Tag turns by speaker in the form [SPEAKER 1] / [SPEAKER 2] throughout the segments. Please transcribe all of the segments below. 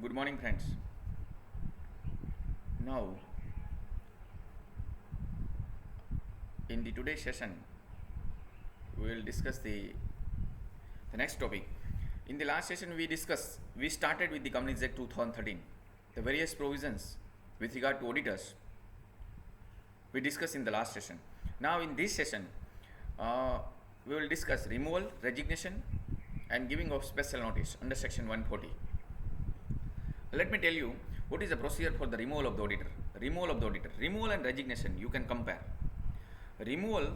[SPEAKER 1] Good morning, friends. Now, in the today's session, we will discuss the next topic. In the last session, we started with the Companies Act 2013, the various provisions with regard to auditors. We discussed in the last session. Now, in this session, we will discuss removal, resignation, and giving of special notice under Section 140. Let me tell you what is the procedure for the removal of the auditor. Removal and resignation you can compare. Removal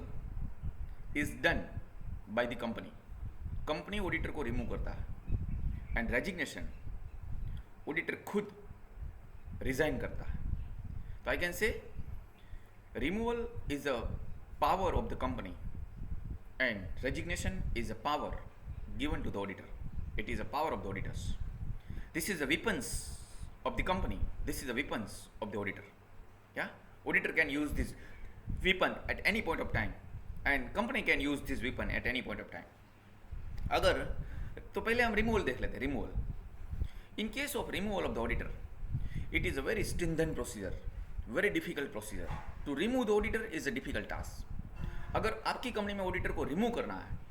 [SPEAKER 1] is done by the company. Company auditor को remove करता है and resignation auditor खुद resign करता है. तो I can say removal is a power of the company and resignation is a power given to the auditor. It is a power of the auditors. This is the weapons of the company. This is the weapons of the auditor. Yeah, auditor can use this weapon at any point of time, and company can use this weapon at any point of time. अगर तो पहले हम removal देख लेते हैं. Removal in case of removal of the auditor it is a very stringent procedure, very difficult procedure. To remove the auditor is a difficult task. अगर आपकी company में ऑडिटर को रिमूव करना है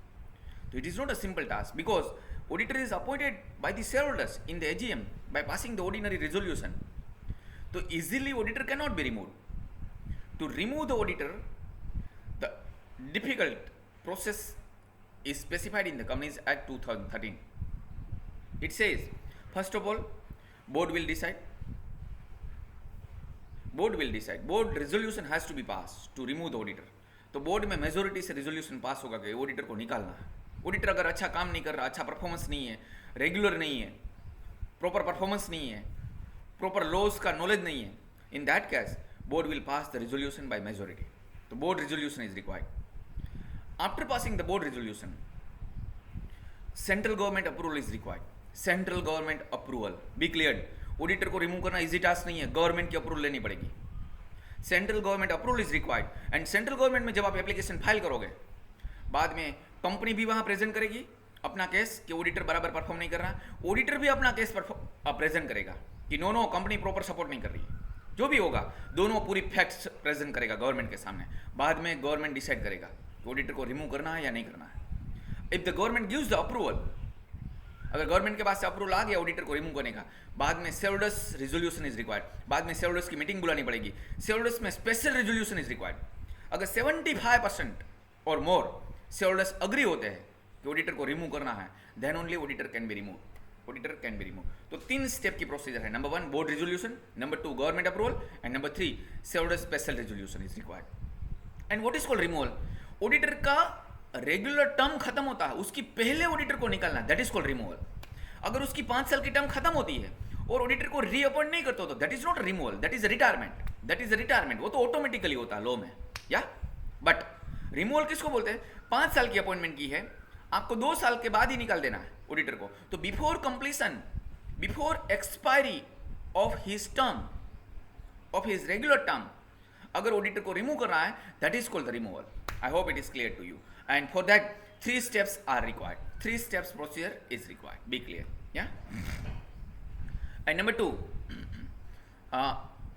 [SPEAKER 1] तो it is not a simple task because auditor is appointed by the shareholders in the AGM by passing the ordinary resolution. So easily auditor cannot be removed. To remove the auditor, the difficult process is specified in the Companies Act 2013. It says, first of all, board will decide. Board resolution has to be passed to remove the auditor. तो board में majority से resolution pass होगा कि auditor को निकालना है. Auditor अगर अच्छा काम नहीं कर रहा, अच्छा परफॉर्मेंस नहीं है, रेगुलर नहीं है, प्रॉपर परफॉर्मेंस नहीं है, प्रॉपर लॉज का नॉलेज नहीं है, in that case board will pass the resolution by majority. तो board resolution is required. After passing the board resolution, central government approval is required. Central government approval, be clear. Auditor को remove करना easy task नहीं है, government की approval लेनी पड़ेगी. Central government approval is required and central government में जब आप एप्लीकेशन फाइल करोगे, बाद में कंपनी भी वहां प्रेजेंट करेगी अपना केस कि ऑडिटर बराबर परफॉर्म नहीं कर रहा. ऑडिटर भी अपना केस प्रेजेंट करेगा कि नो कंपनी प्रॉपर सपोर्ट नहीं कर रही है. जो भी होगा दोनों पूरी फैक्ट्स प्रेजेंट करेगा गवर्नमेंट के सामने. बाद में गवर्नमेंट डिसाइड करेगा कि ऑडिटर को रिमूव करना है या नहीं करना है. If the government gives the approval, अगर गवर्नमेंट के पास से अप्रूवल आ गया ऑडिटर को रिमूव करने का, बाद में शेयरहोल्डर्स रेजोल्यूशन इज रिक्वायर्ड. बाद में शेयरहोल्डर्स की मीटिंग बुलानी पड़ेगी. शेयरहोल्डर्स में स्पेशल रेजोल्यूशन इज रिक्वायर्ड. अगर 75% और मोर शेयरहोल्डर्स अग्री होते हैं कि ऑडिटर को रिमूव करना है, then only auditor can be remove. तो 3 स्टेप की प्रोसीजर है. Number 1 board resolution, number 2 government approval and number 3 shareholder special resolution is required. And what is called removal? Auditor का रेगुलर टर्म खत्म होता है, उसकी पहले ऑडिटर को निकालना, दैट इज कॉल्ड रिमूवल. अगर उसकी 5 साल की टर्म खत्म होती है और ऑडिटर को रीअपॉइंट नहीं करते हो तो that is not removal, that is retirement. वो तो ऑटोमेटिकली होता है लॉ में. या बट रिमूवल किसको बोलते हैं? 5 साल की अपॉइंटमेंट की है, आपको 2 साल के बाद ही निकाल देना है ऑडिटर को. तो before completion, before expiry of his term, of his regular term, अगर ऑडिटर को रिमूव करना है, that is called the removal. I hope it is clear to you. And for that 3 steps are required. 3 steps procedure is required. Be clear. Yeah. And number 2,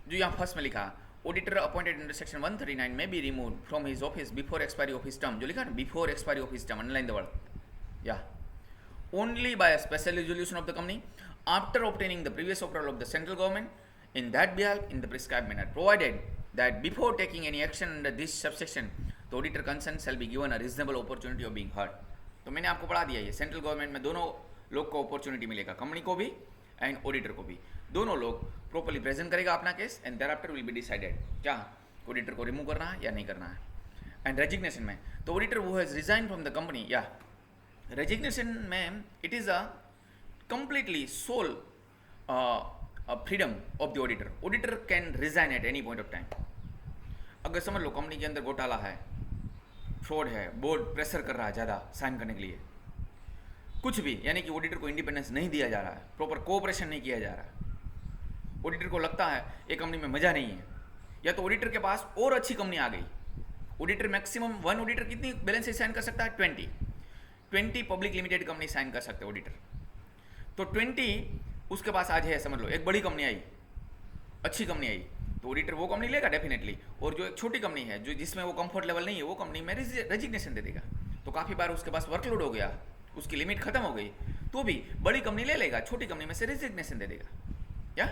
[SPEAKER 1] जो यहाँ first में लिखा, auditor appointed under section 139 में be remove from his office before expiry of his term. जो लिखा ना, before expiry of his term, underline the word. या only by a special resolution of the company after obtaining the previous approval of the central government in that behalf in the prescribed manner, provided that before taking any action under this subsection the auditor concerned shall be given a reasonable opportunity of being heard. तो मैंने आपको पढ़ा दिया, ये central government में दोनों लोग को अपॉर्चुनिटी मिलेगा, कंपनी को भी एंड ऑडिटर को भी. दोनों लोग प्रॉपर्ली प्रेजेंट करेगा अपना case and thereafter will be decided क्या ऑडिटर को रिमूव करना है या नहीं करना है. एंड रेजिग्नेशन में तो auditor who has resign from the company, या रेजिग्नेशन में it is a completely sole freedom of the auditor. Auditor can resign at any point of time. अगर समझ लो कंपनी के अंदर घोटाला है, फ्रॉड है, बोर्ड प्रेशर कर रहा है ज़्यादा साइन करने के लिए, कुछ भी, यानी कि ऑडिटर को इंडिपेंडेंस नहीं दिया जा रहा है, प्रॉपर कोऑपरेशन नहीं किया जा रहा है, ऑडिटर को लगता है ये कंपनी में मज़ा नहीं है, या तो ऑडिटर के पास और अच्छी कंपनी आ गई. ऑडिटर मैक्सिमम 1 ऑडिटर कितनी बैलेंस शीट साइन कर सकता है? 20 पब्लिक लिमिटेड कंपनी साइन कर सकते हैं ऑडिटर. तो 20 उसके पास आज है, समझ लो एक बड़ी कंपनी आई, अच्छी कंपनी आई, तो ऑडिटर वो कंपनी लेगा डेफिनेटली, और जो एक छोटी कंपनी है जो जिसमें वो कंफर्ट लेवल नहीं है, वो कंपनी में रेजिग्नेशन दे देगा। तो काफ़ी बार उसके पास वर्कलोड हो गया, उसकी लिमिट खत्म हो गई, तो भी बड़ी कंपनी ले लेगा, छोटी कंपनी में से रेजिग्नेशन दे देगा, या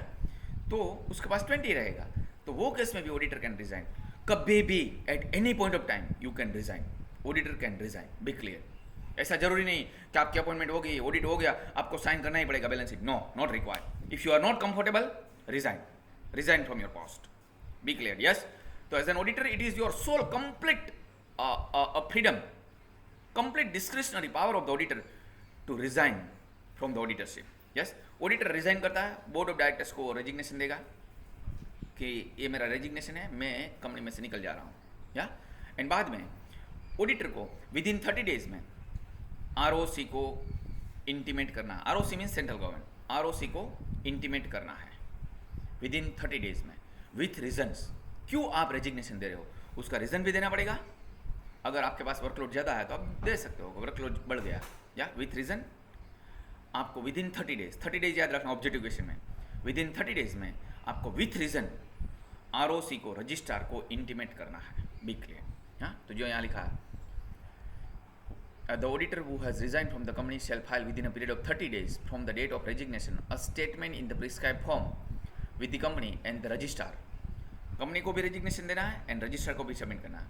[SPEAKER 1] तो उसके पास 20 रहेगा। तो वो केस में भी ऑडिटर कैन रिजाइन, कभी भी at any point of time you can resign, auditor can resign, be clear. ऐसा जरूरी नहीं कि आपकी अपॉइंटमेंट हो गई, ऑडिट हो गया, आपको साइन करना ही पड़ेगा balance sheet, no, not required. If you are not comfortable, resign from your post, be clear, yes. तो as an auditor it is your sole complete freedom, complete discretionary power of the auditor to resign from the auditorship, yes. Auditor resign करता है, board of directors को resignation देगा कि ये मेरा resignation है, मैं कंपनी में से निकल जा रहा हूँ, या एंड बाद में ऑडिटर को विद इन 30 डेज में आरओसी को इंटीमेट करना है। ROC means central government, ROC को इंटीमेट करना है विद इन 30 डेज में विथ रीजंस, क्यों आप रेजिग्नेशन दे रहे हो, उसका रीजन भी देना पड़ेगा। अगर आपके पास वर्कलोड ज़्यादा है तो आप दे सकते हो, वर्कलोड बढ़ गया, या विथ रीजन आपको विद इन 30 डेज, 30 डेज याद रखना ऑब्जेक्टिव क्वेश्चन में, विद इन 30 डेज में आपको विथ रीजन आरओसी को, रजिस्ट्रार को इंटीमेट करना है, बी क्लियर। हाँ, तो जो यहाँ लिखा है, the auditor who has resigned from the company shall file within a period of 30 days from the date of resignation a statement in the prescribed form with the company and the registrar. Company को भी resignation देना है and registrar को भी submit करना है।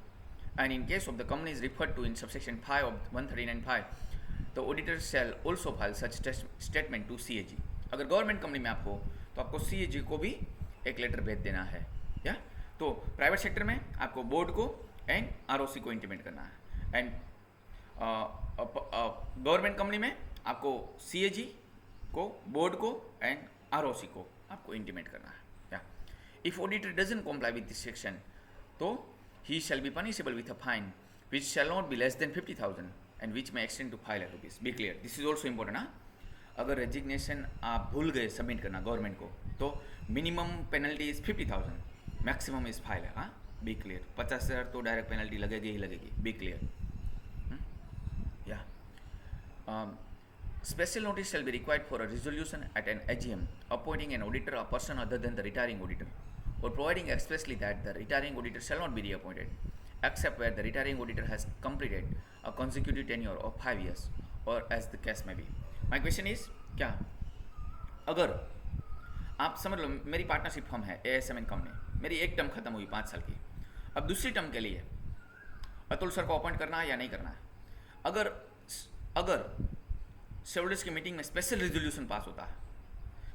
[SPEAKER 1] And in case of the company is referred to in subsection 5 of 139(5), the auditor shall also file such statement to CAG. अगर government company में आप हो तो आपको सीएजी को भी एक लेटर भेज देना है, या तो प्राइवेट सेक्टर में आपको बोर्ड को एंड आरओसी को इंटीमेट करना है, एंड गवर्नमेंट कंपनी में आपको सीएजी को, बोर्ड को एंड आरओसी को आपको इंटीमेट करना है, या if auditor doesn't comply with this section तो he shall be punishable with a fine which shall not be less than 50,000 and which may extend to 5 lakh rupees, be clear. This is also important. हाँ, अगर resignation आप भूल गए submit करना government को तो minimum penalty is 50,000, maximum is 5 lakh. हाँ, B clear. 50,000 तो डायरेक्ट पेनल्टी लगेगी ही लगेगी, be clear. Special notice shall be required for a resolution at an AGM appointing an auditor, a person other than the retiring auditor, or providing expressly that the retiring auditor shall not be reappointed except where the retiring auditor has completed a consecutive tenure of 5 years or as the case may be. My question is, क्या अगर आप समझ लो मेरी partnership firm है ASMN company, मेरी एक term खत्म हुई 5 साल की, अब दूसरी टर्म के लिए अतुल सर को अपॉइंट करना है या नहीं करना है। अगर शेयरहोल्डर्स की मीटिंग में स्पेशल रिजोल्यूशन पास होता है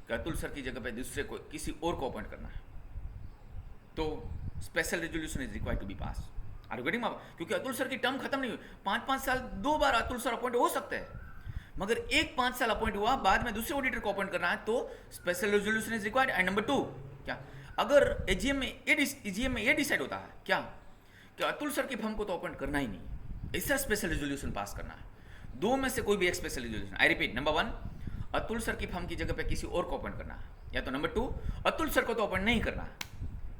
[SPEAKER 1] कि अतुल सर की जगह पे दूसरे को, किसी और को अपॉइंट करना है, तो special resolution is required to be pass. Are you getting? क्योंकि अतुल सर की टर्म खत्म नहीं हुई, 5-5 साल 2 बार अतुल सर अपॉइंट हो सकते हैं, मगर एक 5 साल अपॉइंट हुआ, बाद में दूसरे ऑडिटर को अपॉइंट करना है तो special resolution is required. And number 2, क्या अगर एजीएम में ये डिसाइड होता है क्या कि अतुल सर की फर्म को तो अपॉइंट करना ही नहीं, ऐसा स्पेशल रिजोल्यूशन पास करना है, 2 में से कोई भी एक special resolution. I repeat, number 1 Atul sir की फर्म की जगह पे किसी और को अपॉइंट करना है, या तो नंबर 2 अतुल सर को तो अपॉइंट नहीं करना है,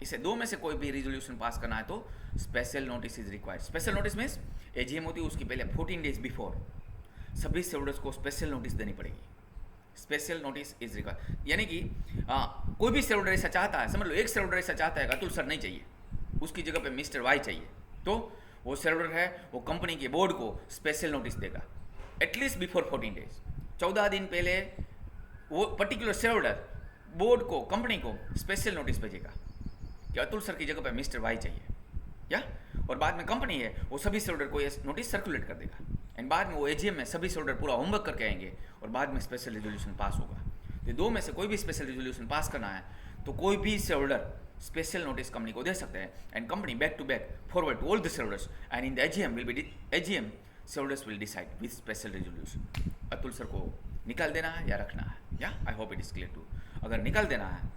[SPEAKER 1] इसे 2 में से कोई भी रिजोल्यूशन पास करना है तो special notice is required. Special notice means AGM होती है उसकी पहले 14 डेज बिफोर सभी शेयरहोल्डर्स को स्पेशल नोटिस देनी पड़ेगी। स्पेशल नोटिस इज रिक्वायर्ड, यानी कि कोई भी शेयरहोल्डर ऐसा चाहता है, समझ लो एक शेयरहोल्डर ऐसा चाहता है कि अतुल सर नहीं चाहिए, उसकी जगह पे मिस्टर वाई चाहिए, तो वो शेयरहोल्डर है वो कंपनी के बोर्ड को स्पेशल नोटिस देगा एटलीस्ट बिफोर 14 डेज। 14 दिन पहले वो पर्टिकुलर शेयरहोल्डर बोर्ड को, कंपनी को स्पेशल नोटिस भेजेगा कि अतुल सर की जगह पे मिस्टर वाई चाहिए, या और बाद में कंपनी है वो सभी शेयरहोल्डर को ये नोटिस सर्कुलेट कर देगा, एंड बाद में वो एजीएम में सभी शेयरहोल्डर पूरा होमवर्क करके आएंगे और बाद में स्पेशल रिजोल्यूशन पास होगा। तो 2 में से कोई भी स्पेशल रिजोल्यूशन पास करना है तो कोई भी शेयरहोल्डर स्पेशल नोटिस कंपनी को दे सकते हैं, and company back to back forward to all the shareholders, and in the AGM shareholders will decide with special resolution Atul sir को निकाल देना है या रखना है, या I hope it is clear to. अगर निकाल देना है,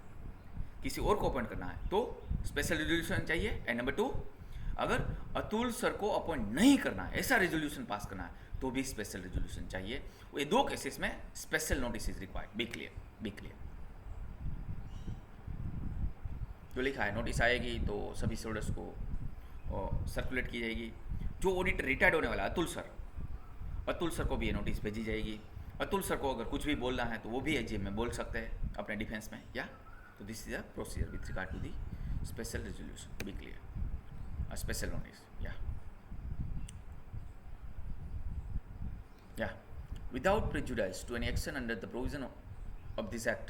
[SPEAKER 1] किसी और को अपॉइंट करना है तो स्पेशल रिजोल्यूशन चाहिए, एंड नंबर 2 अगर अतुल सर को अपॉइंट नहीं करना है, ऐसा रिजोल्यूशन पास करना है तो भी स्पेशल रिजोल्यूशन चाहिए। ये 2 केसेस में special notice is required, be clear, be clear. जो लिखा है नोटिस आएगी तो सभी शेयरहोल्डर्स को सर्कुलेट की जाएगी। जो ऑडिटर रिटायर्ड होने वाला अतुल सर को भी ये नोटिस भेजी जाएगी, अतुल सर को अगर कुछ भी बोलना है तो वो भी एजीएम में बोल सकते हैं अपने डिफेंस में, या तो this is a procedure with regard to the special resolution, to be clear, a special notice, yeah without prejudice to any action under the provision of this act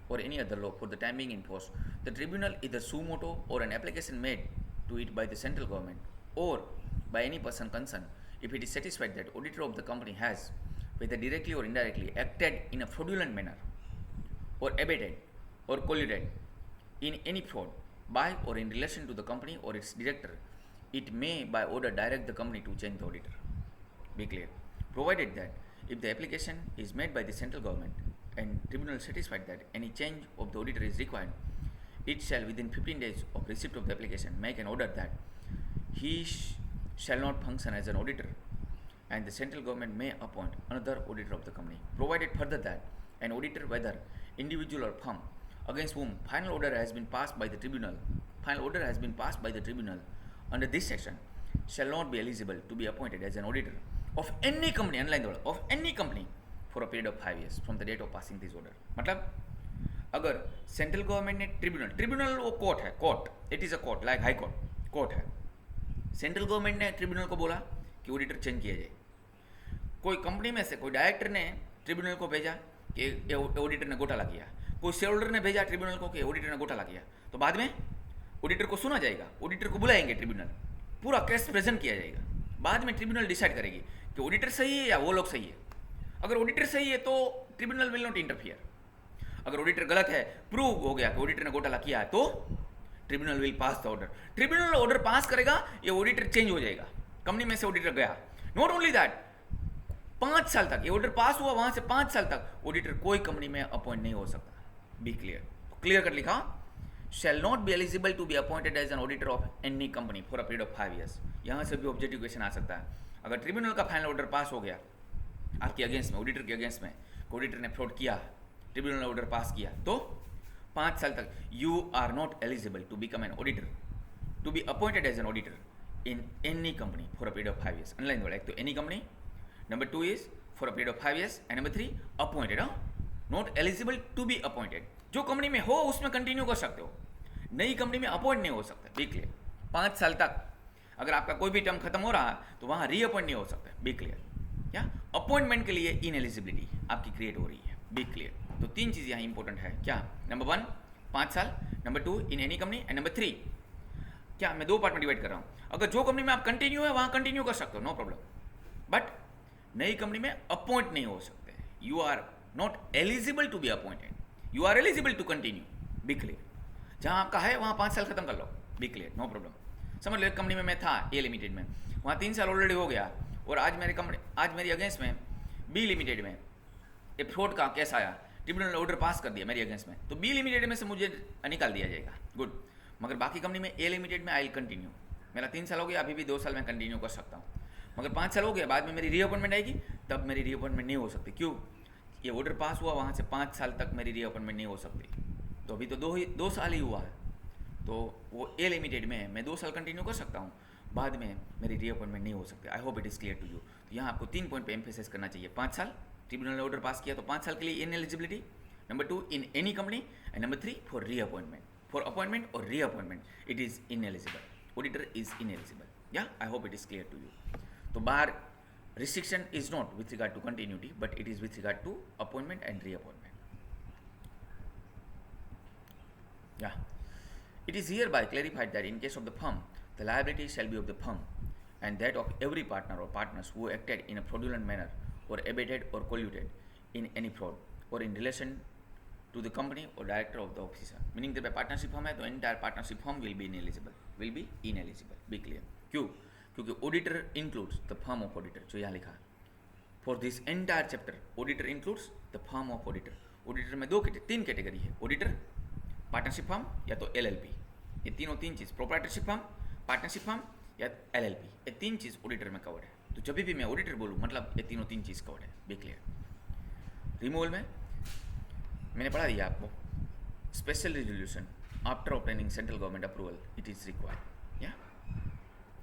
[SPEAKER 1] or any other law for the time being in force, the tribunal either suo motu or an application made to it by the central government or by any person concerned, if it is satisfied that auditor of the company has, whether directly or indirectly, acted in a fraudulent manner or abetted or colluded in any fraud by or in relation to the company or its director, it may by order direct the company to change the auditor. Be clear. Provided that if the application is made by the central government and tribunal satisfied that any change of the auditor is required, it shall within 15 days of receipt of the application make an order that he shall not function as an auditor, and the central government may appoint another auditor of the company. Provided further that an auditor, whether individual or firm, against whom final order has been passed by the tribunal under this section, shall not be eligible to be appointed as an auditor of any company, underline the word, of any company for a period of 5 years from the date of passing this order. मतलब अगर central government ने tribunal वो court है, it is a court like high court है, central government ने tribunal को बोला कि ऑडिटर चेंज किया जाए, कोई कंपनी में से कोई डायरेक्टर ने ट्रिब्यूनल को भेजा कि ऑडिटर ने घोटाला किया, कोई शेयर होल्डर ने भेजा ट्रिब्यूनल को कि ऑडिटर ने घोटाला किया, तो बाद में ऑडिटर को सुना जाएगा, ऑडिटर को बुलाएंगे ट्रिब्यूनल, पूरा केस प्रेजेंट किया जाएगा, बाद में ट्रिब्यूनल डिसाइड करेगी कि ऑडिटर सही है या वो लोग सही है। अगर ऑडिटर सही है तो ट्रिब्यूनल विल नॉट इंटरफियर, अगर ऑडिटर गलत है, प्रूव हो गया कि ऑडिटर ने घोटाला किया है, तो tribunal will pass the order, tribunal order pass करेगा, ये ऑडिटर चेंज हो जाएगा, कंपनी में से ऑडिटर गया। नॉट ओनली दैट, 5 साल तक ये ऑर्डर पास हुआ, वहां से 5 साल तक ऑडिटर कोई कंपनी में अपॉइंट नहीं हो सकता। बी क्लियर कर लिखा, shall not be eligible to be appointed as an auditor of any company for a period of 5 years। यहाँ से भी ऑब्जेक्टिव क्वेश्चन आ सकता है, अगर ट्रिब्यूनल का फाइनल ऑर्डर पास हो गया आपके अगेंस्ट में, ऑडिटर के अगेंस्ट में, ऑडिटर ने फ्रॉड किया, ट्रिब्यूनल ने ऑर्डर पास किया, तो 5 साल तक you are not eligible to become an auditor, to be appointed as an auditor in any company for a period of 5 years। Underline word, एक तो any company, number 2 is for a period of 5 years, and number 3 appointed, not eligible to be appointed. जो company में हो उसमें continue कर सकते हो, नई कंपनी में अपॉइंट नहीं हो सकता। बी क्लियर, 5 साल तक अगर आपका कोई भी टर्म खत्म हो रहा है तो वहां रीअपॉइंट नहीं हो सकता। बी क्लियर, या अपॉइंटमेंट के लिए इनएलिजिबिलिटी आपकी क्रिएट हो रही है। बी क्लियर, तो 3 चीज़ यहाँ इंपॉर्टेंट है, क्या? नंबर 1 5 साल, number 2 in any company, and number 3 क्या, मैं 2 पार्ट में डिवाइड कर रहा हूँ। अगर जो कंपनी में आप कंटिन्यू है वहाँ कंटिन्यू कर सकते हो, नो प्रॉब्लम, बट नई कंपनी में अपॉइंट नहीं हो सकते, you are not eligible to be appointed, you are eligible to continue. Be clear, जहाँ आपका है वहाँ 5 साल खत्म कर लो। Be clear, no problem. समझ लो एक कंपनी में मैं था ए लिमिटेड में, वहाँ 3 साल ऑलरेडी हो गया, और आज मेरी अगेंस्ट में बी लिमिटेड में एक फ्रॉड का केस आया, ट्रिब्यूनल ने ऑर्डर पास कर दिया मेरी अगेंस्ट में, तो बी लिमिटेड में से मुझे निकाल दिया जाएगा, गुड। मगर बाकी कंपनी में ए लिमिटेड में आई कंटिन्यू, मेरा 3 साल हो गया, अभी भी 2 साल में कंटिन्यू कर सकता हूँ, मगर 5 साल हो गया, बाद में मेरी रीअपॉइंटमेंट आएगी, तब मेरी रीअपॉइंटमेंट नहीं हो सकती। क्यों? ये ऑर्डर पास हुआ, वहाँ से 5 साल तक मेरी रीअपॉइंटमेंट नहीं हो सकती, तो अभी तो 2 साल ही हुआ है, तो वो ए लिमिटेड में मैं 2 साल कंटिन्यू कर सकता हूँ, बाद में मेरी रीअपॉइंटमेंट नहीं हो सकती। I hope it is clear to you. तो यहाँ आपको 3 पॉइंट पे एम्फेसाइज करना चाहिए। 5 साल ट्रिब्यूनल ने ऑर्डर पास किया तो 5 साल के लिए in eligibility, number 2 in any company, and number 3 for reappointment, for appointment और reappointment it is ineligible, auditor is ineligible. या I hope it is clear to you. तो बाहर restriction is not with regard to continuity, but it is with regard to appointment and reappointment. Yeah, it is hereby clarified that in case of the firm, the liability shall be of the firm and that of every partner or partners who acted in a fraudulent manner or abetted or colluded in any fraud or in relation to the company or director of the officer. Meaning that by partnership firm है तो entire partnership firm will be ineligible. Be clear. क्यों? क्योंकि auditor includes the firm of auditor, जो यहाँ लिखा है for this entire chapter, auditor includes the firm of auditor. Auditor में 3 category है, ऑडिटर, पार्टनरशिप फर्म या तो एलएलपी, ये तीन चीज़, प्रोप्राइटरशिप फर्म, पार्टनरशिप फर्म या एलएलपी, ये 3 चीज़ ऑडिटर में कवर्ड है। तो जब भी मैं ऑडिटर बोलूँ मतलब ये 3 चीज़ कवर्ड है। Be clear. रिमूवल में मैंने पढ़ा दिया आपको, special resolution after obtaining central government approval it is required. या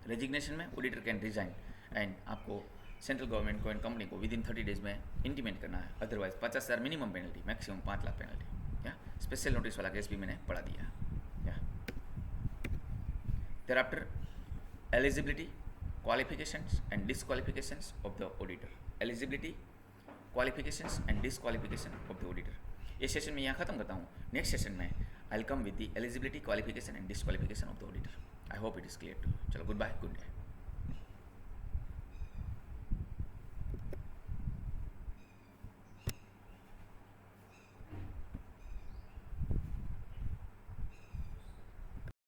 [SPEAKER 1] रेजिग्नेशन में ऑडिटर कैन रिजाइन, एंड आपको सेंट्रल गवर्नमेंट को एंड कंपनी को विद इन 30 डेज में इंटीमेट करना है, otherwise 50,000 minimum penalty, maximum 5 lakh penalty. या स्पेशल नोटिस वाला केस भी मैंने पढ़ा दिया। या thereafter eligibility, qualifications and disqualifications of the auditor, eligibility, qualifications and disqualification of the auditor। ये सेशन में यहाँ ख़त्म करता हूँ। नेक्स्ट सेशन में I will come with the eligibility, qualification and disqualification of the auditor. I hope it is clear to you. चलो, good bye, good day.